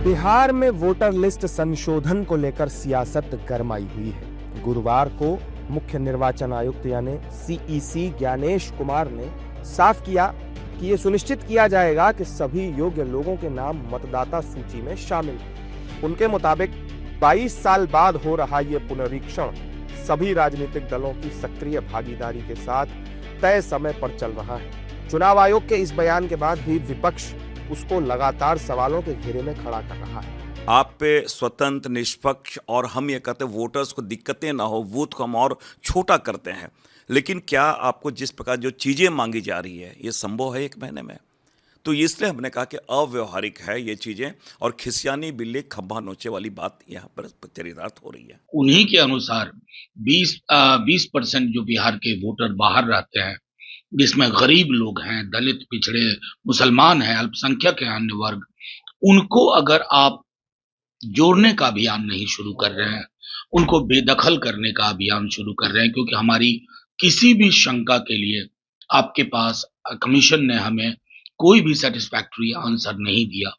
बिहार में voter list संशोधन को लेकर सियासत गरमाई हुई है। गुरुवार को मुख्य निर्वाचन आयुक्त यानी सीईसी ज्ञानेश कुमार ने साफ किया कि ये सुनिश्चित किया जाएगा कि सभी योग्य लोगों के नाम मतदाता सूची में शामिल हैं। उनके मुताबिक 22 साल बाद हो रहा ये पुनरीक्षण सभी राजनीतिक दलों की सक्रिय भागीदारी के साथ तय समय पर चल रहा है। चुनाव आयोग के इस बयान के बाद भी विपक्ष उसको लगातार सवालों के घेरे में खड़ा कर रहा है। आप पे स्वतंत्र, निष्पक्ष और हम ये कहते हैं वोटर्स को दिक्कतें ना हो, बूथ को हम और छोटा करते हैं। लेकिन क्या आपको जिस प्रकार जो चीज़ें मांगी जा रही है ये संभव है 1 महीने में? तो इसलिए हमने कहा कि अव्यवहारिक है ये चीज़ें और खिसियानी बिल्ली खंभा नोचे वाली बात यहाँ पर चरितार्थ हो रही है। उन्हीं के अनुसार 20% जो बिहार के वोटर बाहर रहते हैं, जिसमें गरीब लोग हैं, दलित, पिछड़े, मुसलमान हैं, अल्पसंख्यक हैं, अन्य वर्ग, उनको अगर आप जोड़ने का अभियान नहीं शुरू कर रहे हैं, उनको बेदखल करने का अभियान शुरू कर रहे हैं, क्योंकि हमारी किसी भी शंका के लिए आपके पास कमीशन ने हमें कोई भी सेटिस्फैक्टरी आंसर नहीं दिया,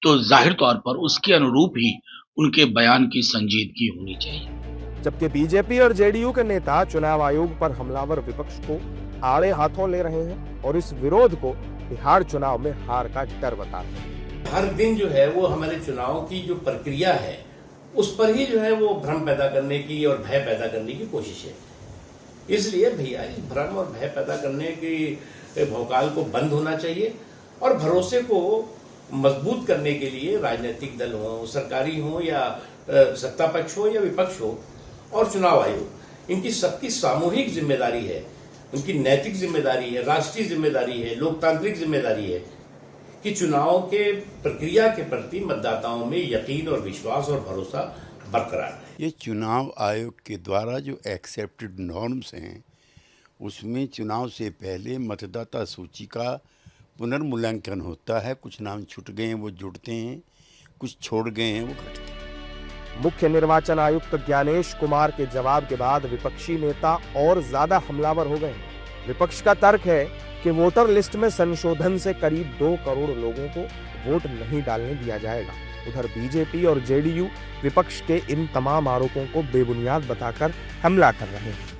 तो जाहिर तौर पर उसके अनुरूप ही उनके बयान की संजीदगी होनी चाहिए। जबकि बीजेपी और जेडीयू के नेता चुनाव आयोग पर हमलावर विपक्ष को आड़े हाथों ले रहे हैं और इस विरोध को बिहार चुनाव में हार का डर बता रहे हैं। हर दिन जो है वो हमारे चुनाव की जो प्रक्रिया है उस पर ही जो है वो भ्रम पैदा करने की और भय पैदा करने की कोशिश है। इसलिए भैया इस भ्रम और भय पैदा करने की भौकाल को बंद होना चाहिए और भरोसे को मजबूत करने के लिए राजनीतिक दल हो, सरकारी हो या सत्ता पक्ष हो या विपक्ष हो और चुनाव आयोग, इनकी सबकी सामूहिक जिम्मेदारी है, उनकी नैतिक जिम्मेदारी है, राष्ट्रीय जिम्मेदारी है, लोकतांत्रिक जिम्मेदारी है कि चुनाव के प्रक्रिया के प्रति मतदाताओं में यकीन और विश्वास और भरोसा बरकरार रहे। ये चुनाव आयोग के द्वारा जो एक्सेप्टेड नॉर्म्स हैं उसमें चुनाव से पहले मतदाता सूची का पुनर्मूल्यांकन होता है। कुछ नाम छूट गए हैं वो जुड़ते हैं, कुछ छोड़ गए हैं वो घटते हैं। मुख्य निर्वाचन आयुक्त ज्ञानेश कुमार के जवाब के बाद विपक्षी नेता और ज्यादा हमलावर हो गए। विपक्ष का तर्क है कि वोटर लिस्ट में संशोधन से करीब 2 करोड़ लोगों को वोट नहीं डालने दिया जाएगा। उधर बीजेपी और जेडीयू विपक्ष के इन तमाम आरोपों को बेबुनियाद बताकर हमला कर रहे हैं।